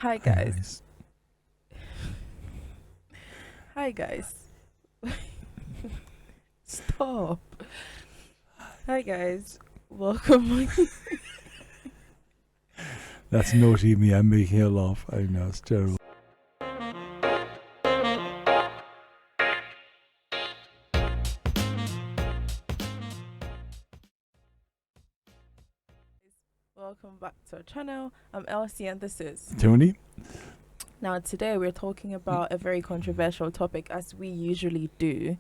Hi Hi guys. guys. Hi guys. Stop. Hi guys. Welcome. That's naughty me. I'm making her laugh. I know it's terrible. Welcome back to our channel. I'm Elsie and this is. Tony? Now today we're talking about a very controversial topic as we usually do.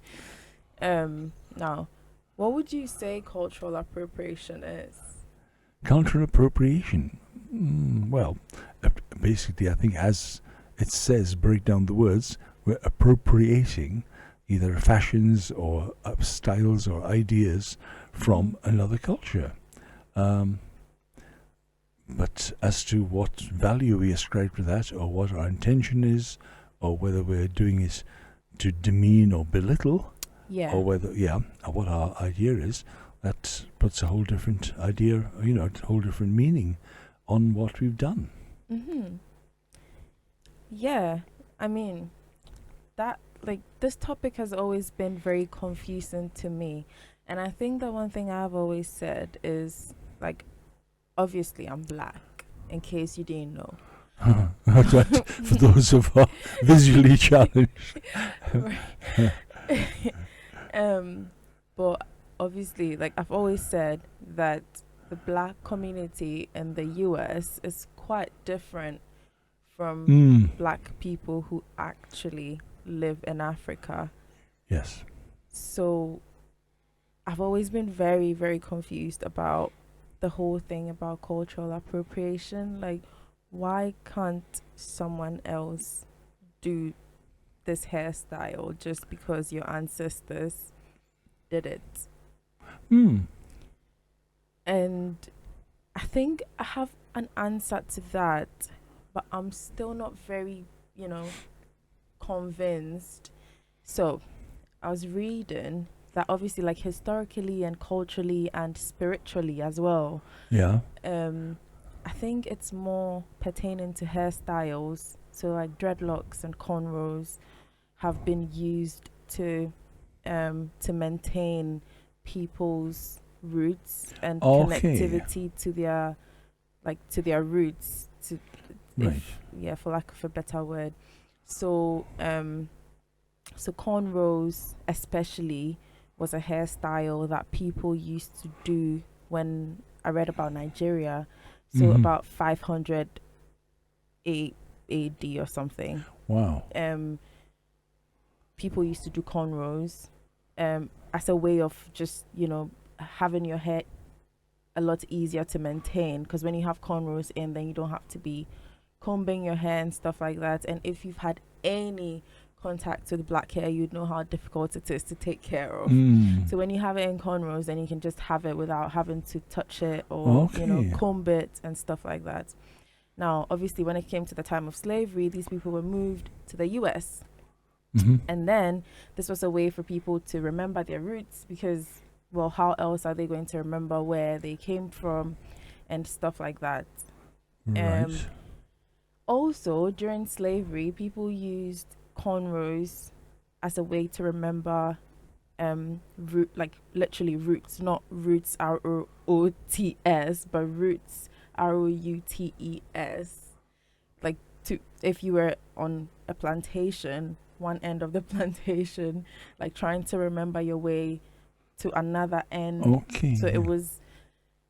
Now, what would you say cultural appropriation is? Cultural appropriation. Well, basically, I think as it says, break down the words, we're appropriating either fashions or styles or ideas from another culture. But as to what value we ascribe to that, or what our intention is, or whether we're doing it to demean or belittle, Yeah. or whether, what our idea is, that puts a whole different idea, a whole different meaning on what we've done. Mhm. Yeah. I mean, this topic has always been very confusing to me. And I think that one thing I've always said is like obviously I'm black, in case you didn't know. But for those of us visually challenged. But obviously, like I've always said that the black community in the US is quite different from black people who actually live in Africa. Yes. So I've always been very, very confused about the whole thing about cultural appropriation. Like, why can't someone else do this hairstyle just because your ancestors did it? And I think I have an answer to that, but I'm still not very, convinced. So I was reading that obviously, like historically and culturally and spiritually as well, Yeah. I think it's more pertaining to hairstyles. So like dreadlocks and cornrows have been used to maintain people's roots and Okay. connectivity to their roots to Right. if yeah, for lack of a better word. So so cornrows especially was a hairstyle that people used to do when I read about Nigeria. So about 500 AD or something. Wow. People used to do cornrows as a way of just, having your hair a lot easier to maintain, because when you have cornrows in, then you don't have to be combing your hair and stuff like that. And if you've had any contact with black hair, you'd know how difficult it is to take care of. So when you have it in cornrows, then you can just have it without having to touch it or comb it and stuff like that. Now, obviously, when it came to the time of slavery, these people were moved to the US. And then this was a way for people to remember their roots, because, well, how else are they going to remember where they came from and stuff like that? Right. Also, during slavery, people used cornrows as a way to remember like literally roots, not roots ROOTS, but roots ROUTES. Like, to if you were on a plantation, one end of the plantation, like trying to remember your way to another end. Okay. So it was,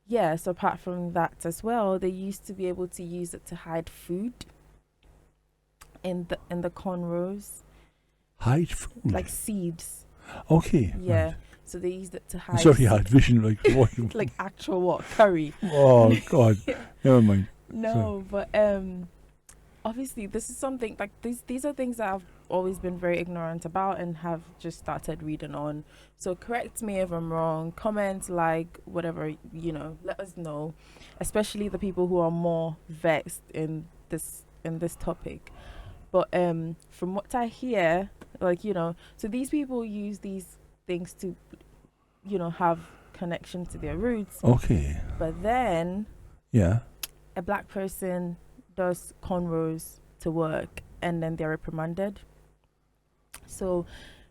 yeah. So apart from that as well, they used to be able to use it to hide food in the cornrows, Hide food. like seeds. Okay. Yeah. Right. So they used it to hide. Sorry, I had vision like what? Like actual what, curry. Oh God. Never mind. No, but obviously this is something like these are things that I've always been very ignorant about and have just started reading on. So correct me if I'm wrong, comment, like, whatever, let us know, especially the people who are more vexed in this topic. But from what I hear, like, so these people use these things to have connection to their roots. Okay. But then Yeah. a black person does cornrows to work and then they're reprimanded. So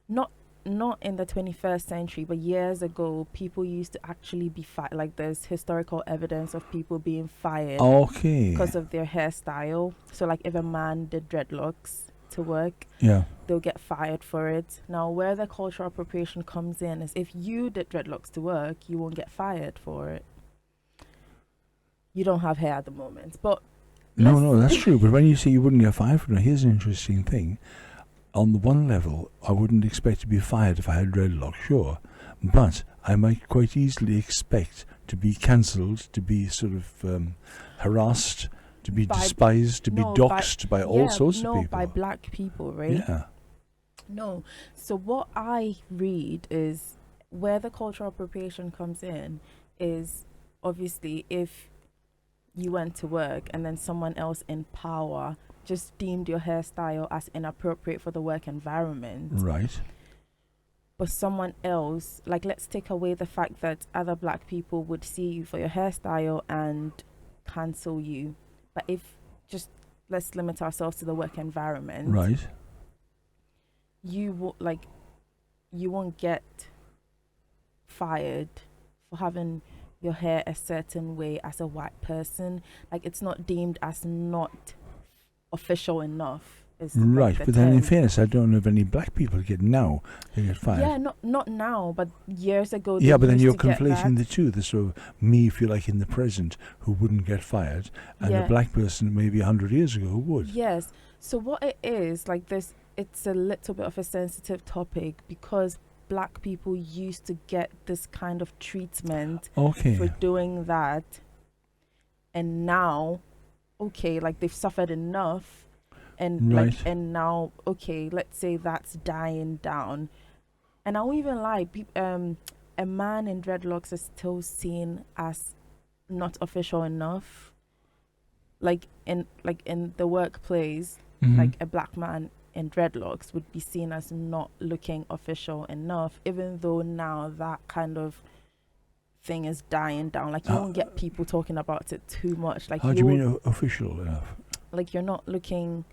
not not in the 21st century, but years ago, people used to actually be fired. Like there's historical evidence of people being fired Okay. because of their hairstyle. So like if a man did dreadlocks to work, Yeah. they'll get fired for it. Now, where the cultural appropriation comes in is if you did dreadlocks to work, you won't get fired for it. You don't have hair at the moment, but No, that's true. But when you say you wouldn't get fired for it, here's an interesting thing. On the one level, I wouldn't expect to be fired if I had dreadlocks, sure. But I might quite easily expect to be cancelled, to be sort of harassed, to be despised, to be doxxed by all sorts of people. No, by black people, right? Yeah. No. So what I read is where the cultural appropriation comes in is obviously if you went to work and then someone else in power just deemed your hairstyle as inappropriate for the work environment. Right. But someone else, like let's take away the fact that other black people would see you for your hairstyle and cancel you. But if just let's limit ourselves to the work environment. Right. You won't get fired for having your hair a certain way as a white person. Like it's not deemed as not official enough. Right, like but then in term. fairness, I don't know if any black people get fired. Yeah, not now, but years ago. Yeah, they but then used you're to get conflating that. the two. The sort of me, if you like, in the present, who wouldn't get fired, and a Yeah. black person maybe 100 years ago who would. Yes. So what it is like this, it's a little bit of a sensitive topic because black people used to get this kind of treatment Okay. for doing that, and now, okay, like they've suffered enough, and Right. and now, okay, let's say that's dying down, and I won't even lie, a man in dreadlocks is still seen as not official enough. Like in the workplace, Mhm. like a black man in dreadlocks would be seen as not looking official enough, even though now that kind of thing is dying down. Like you won't get people talking about it too much. Like How do you mean official enough? like you're not looking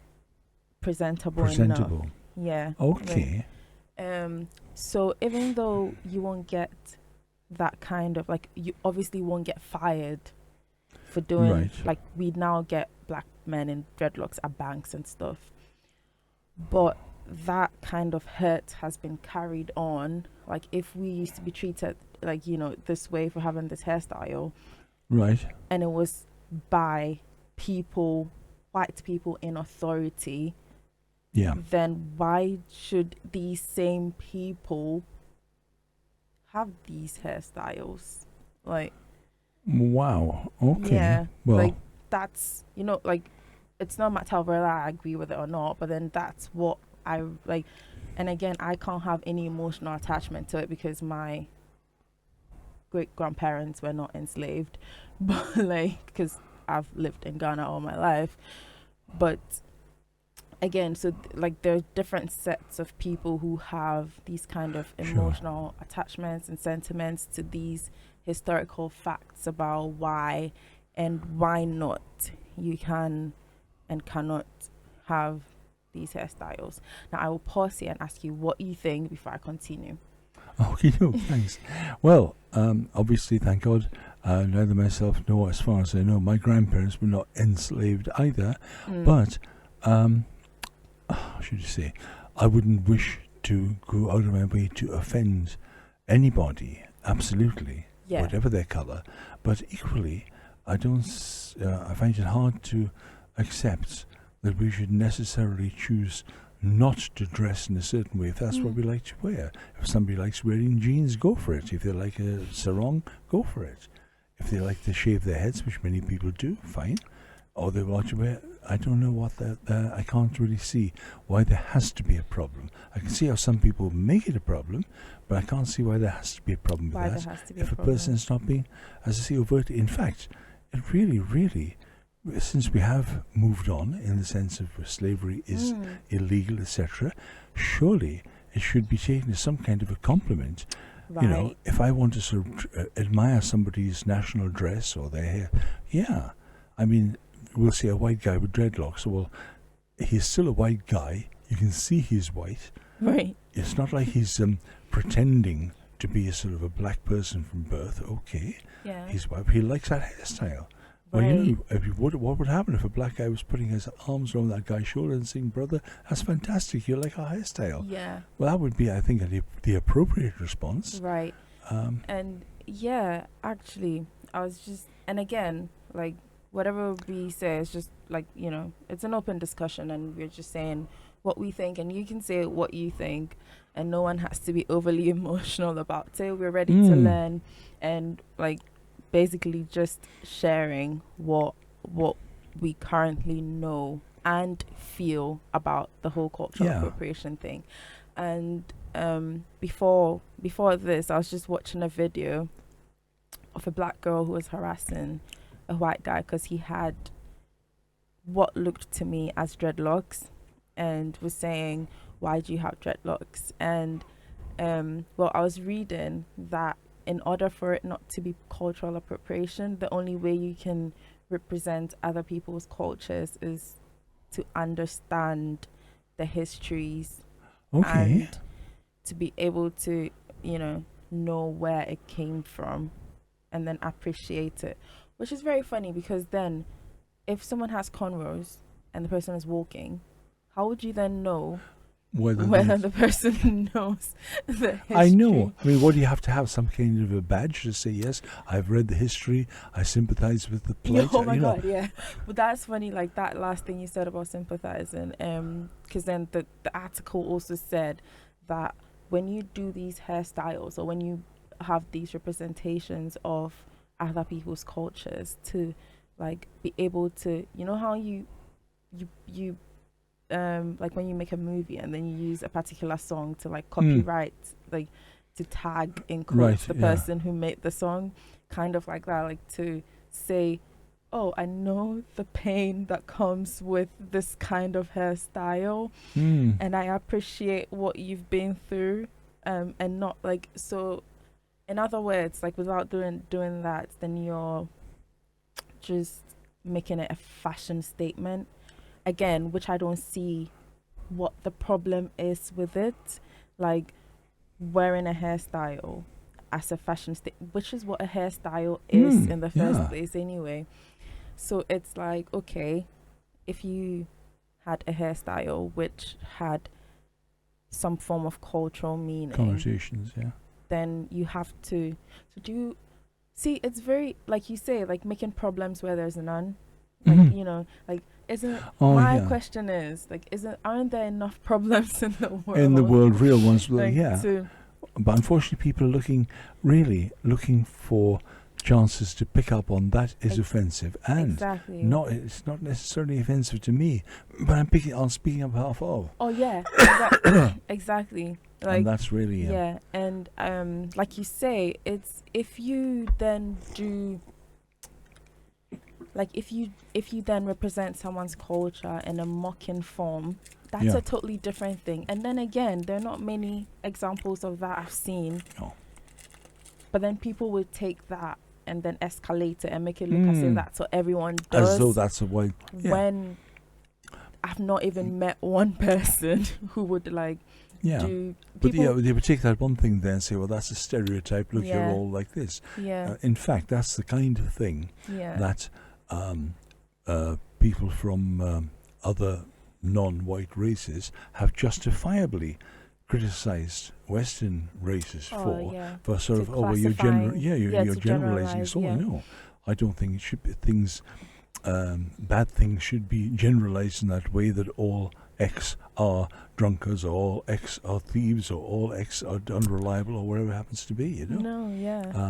presentable Presentable. enough. Yeah. Okay. So even though you won't get that kind of like, you obviously won't get fired for doing Right. like we now get black men in dreadlocks at banks and stuff, but that kind of hurt has been carried on. Like if we used to be treated like this way for having this hairstyle, Right. and it was by people, white people in authority, Yeah. then why should these same people have these hairstyles? Like, Wow. Okay. yeah, Well. like that's like it's not a matter of whether I agree with it or not, but then that's what I like. And again, I can't have any emotional attachment to it because my great grandparents were not enslaved, but like because I've lived in Ghana all my life. But again, so like there's different sets of people who have these kind of Sure. emotional attachments and sentiments to these historical facts about why and why not you can and cannot have these hairstyles. Now I will pause here and ask you what you think before I continue. Okay, no, thanks. Well, obviously, thank God, neither myself nor, as far as I know, my grandparents were not enslaved either. But, how should you say, I wouldn't wish to go out of my way to offend anybody, absolutely, Yeah. whatever their colour. But equally, I find it hard to accept that we should necessarily choose not to dress in a certain way if that's what we like to wear. If somebody likes wearing jeans, go for it. If they like a sarong, go for it. If they like to shave their heads, which many people do, fine. Or they want to wear, I don't know what I can't really see why there has to be a problem. I can see how some people make it a problem, but I can't see why there has to be a problem Why with there that. has to be If a a problem. person is not being, as I say, overt. In fact, it really, since we have moved on in the sense of slavery is illegal, etc., surely it should be taken as some kind of a compliment. Right. You know, if I want to sort of admire somebody's national dress or their hair, yeah, I mean, we'll see a white guy with dreadlocks. Well, he's still a white guy. You can see he's white. Right. It's not like he's pretending to be a sort of a black person from birth. Okay, Yeah. he's white. But he likes that hairstyle. Well, Right. you know, what would happen if a black guy was putting his arms around that guy's shoulder and saying, "Brother, that's fantastic. You like our hairstyle." Yeah. Well, that would be, I think, the appropriate response. Right. Um, And yeah, actually, I was just, and again, like, whatever we say is just like, it's an open discussion, and we're just saying what we think, and you can say what you think, and no one has to be overly emotional about it. We're ready to learn, and like, basically just sharing what we currently know and feel about the whole cultural appropriation thing. And before this, I was just watching a video of a black girl who was harassing a white guy because he had what looked to me as dreadlocks, and was saying, "Why do you have dreadlocks?" And well, I was reading that in order for it not to be cultural appropriation, the only way you can represent other people's cultures is to understand the histories and to be able to, know where it came from and then appreciate it. Which is very funny, because then if someone has cornrows and the person is walking, how would you then know whether the person knows the history? I know. I mean, what do you have to have? Some kind of a badge to say, yes, I've read the history, I sympathize with the plight. Oh my God, yeah. But that's funny, like that last thing you said about sympathizing, because then the article also said that when you do these hairstyles, or when you have these representations of other people's cultures, to like be able to, how you like when you make a movie and then you use a particular song to like copyright, like to tag in quotes the person who made the song, kind of like that, like to say, oh, I know the pain that comes with this kind of hairstyle, and I appreciate what you've been through, and not like, so in other words, like without doing that, then you're just making it a fashion statement again, which I don't see what the problem is with it. Like wearing a hairstyle as a fashion statement, which is what a hairstyle is in the first place anyway. So it's like, okay, if you had a hairstyle which had some form of cultural meaning, connotations, then you have to see, it's very, like you say, like making problems where there's none. Like, like, isn't question is, like, aren't there enough problems in the world? In the world, real ones, like, but unfortunately people are looking for chances to pick up on that is offensive, and it's not necessarily offensive to me, but I'm speaking on behalf of. Oh yeah, exactly. Like, and that's really and like you say, it's if you then do, like if you then represent someone's culture in a mocking form, that's a totally different thing. And then again, there are not many examples of that I've seen. No. But then people would take that and then escalate it and make it look as if that's what everyone does. As though that's a way. When I've not even met one person who would like do. But they would take that one thing there and say, well, that's a stereotype. Look, you're all like this. Yeah. In fact, that's the kind of thing that people from other non-white races have justifiably criticized Western races for sort of, you're generalizing. So no, I don't think it should be things. Bad things should be generalized in that way, that all X are drunkards, or all X are thieves, or all X are unreliable, or whatever it happens to be, No,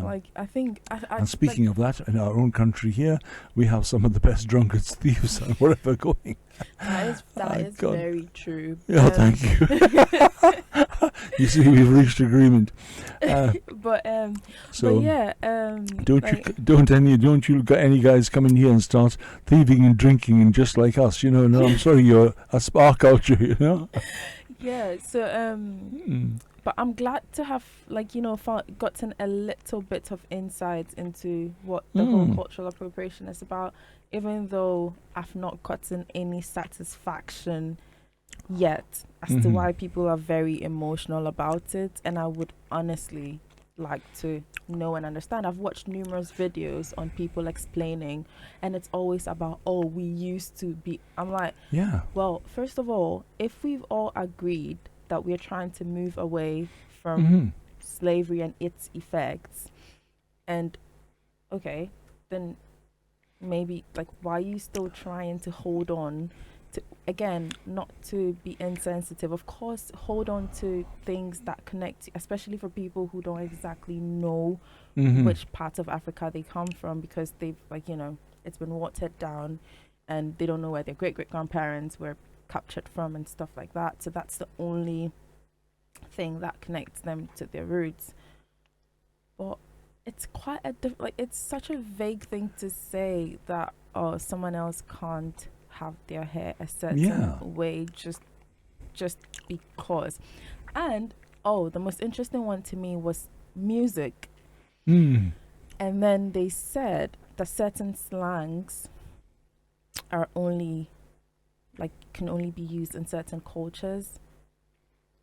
like I think. And speaking of that, in our own country here, we have some of the best drunkards, thieves, and whatever going. That is very true. Yeah, thank you. You see, we've reached agreement. Don't you got any guys come in here and start thieving and drinking and just like us, No, I'm sorry, you're a spa culture, Yeah. So but I'm glad to have gotten a little bit of insight into what the whole cultural appropriation is about. even though I've not gotten any satisfaction yet as to Mhm. why people are very emotional about it, and I would honestly like to know and understand. I've watched numerous videos on people explaining, and it's always about, oh, we used to be. I'm like, Yeah. well, first of all, if we've all agreed that we're trying to move away from Mhm. slavery and its effects, and okay, then maybe like why are you still trying to hold on to, again, not to be insensitive, of course, hold on to things that connect, especially for people who don't exactly know Mhm. which part of Africa they come from, because they've, like, it's been watered down and they don't know where their great great grandparents were captured from and stuff like that. So that's the only thing that connects them to their roots. But it's quite like it's such a vague thing to say that, oh, someone else can't have their hair a certain Yeah. way just because. And oh, the most interesting one to me was music. Mm. And then they said that certain slangs are only, like, can only be used in certain cultures,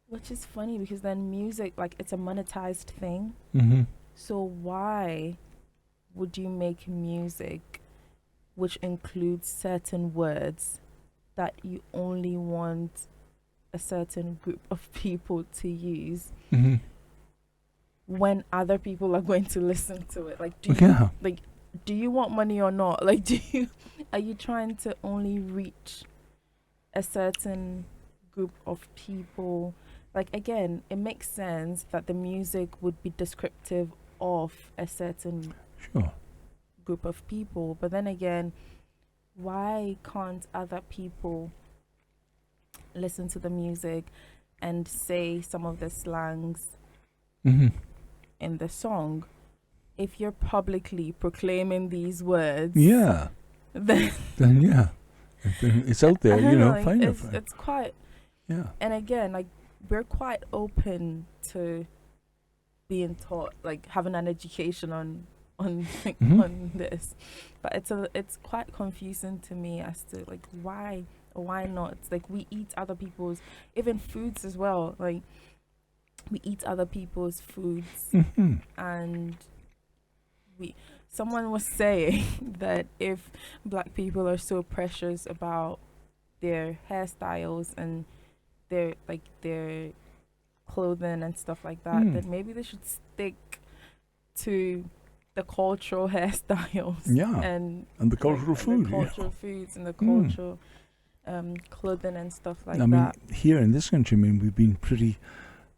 which is funny because then music, like, it's a monetized thing. Mhm. So why would you make music which includes certain words that you only want a certain group of people to use Mhm. when other people are going to listen to it? Like, Yeah. do you want money or not? Like, are you trying to only reach a certain group of people? Like, again, it makes sense that the music would be descriptive of a certain Sure. group of people, but then again, why can't other people listen to the music and say some of the slangs Mhm. in the song? If you're publicly proclaiming these words, Yeah. then Then yeah. Then it's out I there, don't know, like, find it. it's quite. Yeah. And again, like, we're quite open to being taught, like, having an education on Mhm. on this, but it's quite confusing to me as to, like, why not. It's like we eat other people's, even foods as well, like we eat other people's foods, Mhm. and we someone was saying that if black people are so precious about their hairstyles and their clothing and stuff like that, Mm. then maybe they should stick to the cultural hairstyles Yeah. and And the like cultural and the food. cultural foods and the Mm. cultural clothing and stuff I like mean, that. here in this country, I mean, we've been pretty,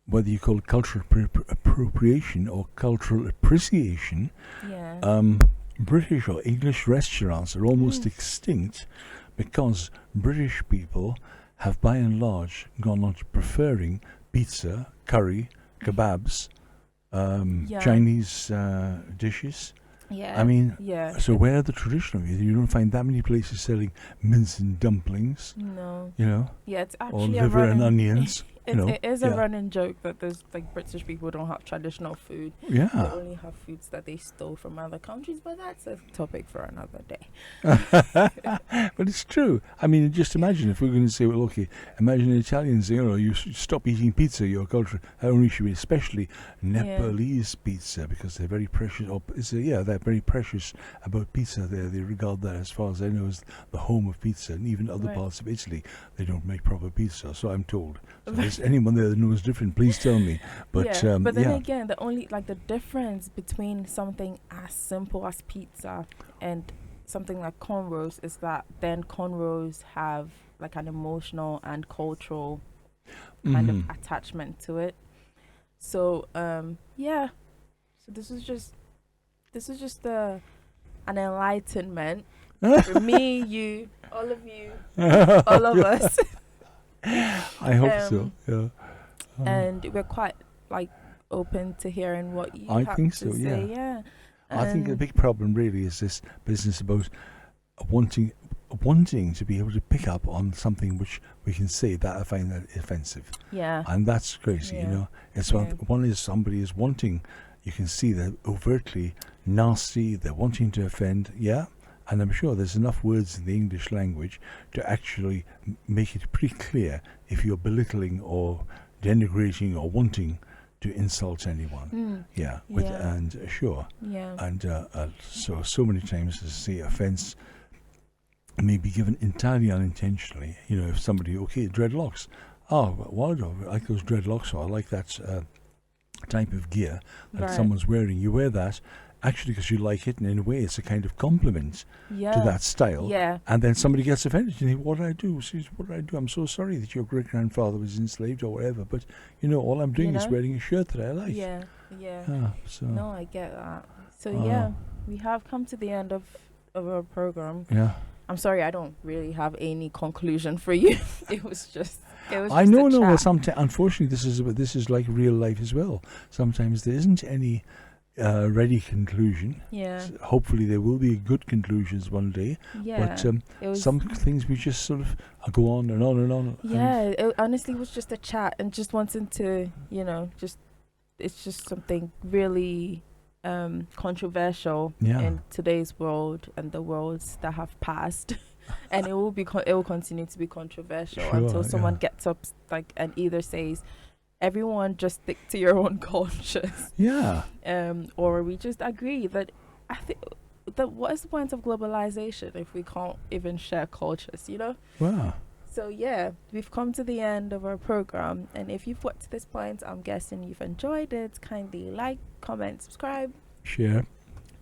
whether you call it cultural appropriation or cultural appreciation, Yeah. British or English restaurants are almost extinct because British people have by and large gone on to preferring pizza, curry, kebabs, Yeah. Chinese dishes. Yeah. I mean, yeah. so where are the traditional? You don't find that many places selling mince and dumplings, No. you know, Yeah, it's or actually a liver and running. onions. It is a yeah. running joke that there's, like, British people don't have traditional food. They Yeah. only have foods that they stole from other countries, but that's a topic for another day. But it's true. I mean, just imagine if we're going to say, well, okay, imagine the Italians, you stop eating pizza, your culture, how only should be, especially Nepalese pizza, because they're very precious, they're very precious about pizza there. They regard that, as far as I know, as the home of pizza, and even other Right. parts of Italy, they don't make proper pizza, so I'm told. So if there's anyone there that knows different, please tell me. But, yeah, but then again, the only, like, the difference between something as simple as pizza and something like cornrows is that then cornrows have, like, an emotional and cultural kind of attachment to it. So yeah, so this is just an enlightenment for me, you, all of you, all of us. I hope so. Yeah. And we're quite, like, open to hearing what you I have think to so, say. yeah. Yeah. I think the And big problem really is this business about wanting to be able to pick up on something which we can say that I find that offensive, yeah, and that's crazy. Yeah. It's Yeah. one is somebody is wanting. You can see they're overtly nasty. They're wanting to offend. Yeah, And I'm sure there's enough words in the English language to actually make it pretty clear if you're belittling or denigrating or wanting to insult anyone. Yeah, sure. Yeah. And so many times, as I say, offence may be given entirely unintentionally. You know, if somebody, dreadlocks. Oh, well, I like those dreadlocks, or I like that type of gear that someone's wearing. You wear that actually because you like it, and in a way it's a kind of compliment to that style. Yeah. And then somebody gets offended. You think, what did I do? Says, what did I do? I'm so sorry that your great-grandfather was enslaved or whatever, but, all I'm doing is wearing a shirt that I like. Yeah. No, I get that. So, we have come to the end of our program. Yeah. I'm sorry, I don't really have any conclusion for you. It was just I know. Well, sometimes, unfortunately, this is like real life as well. Sometimes there isn't any ready conclusion. Yeah. Hopefully there will be good conclusions one day. Yeah. But some things we just sort of go on and on and on. Yeah. It honestly was just a chat and just wanting to, it's just something really controversial in today's world and the worlds that have passed. And it will continue to be controversial until someone gets up and either says, everyone just stick to your own conscience. Yeah. Or we just agree that I think that what is the point of globalization if we can't even share cultures, Wow. So we've come to the end of our program, and if you've got to this point, I'm guessing you've enjoyed it. Kindly like, comment, subscribe, share.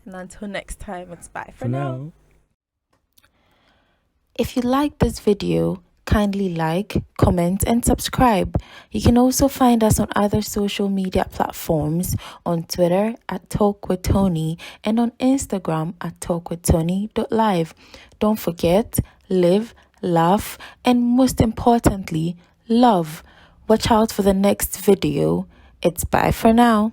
And until next time, it's bye for now. If you like this video, kindly like, comment, and subscribe. You can also find us on other social media platforms, on Twitter at Talk with Tony and on Instagram at talkwithtony.live. Don't forget, live, laugh, and most importantly, love. Watch out for the next video. It's bye for now.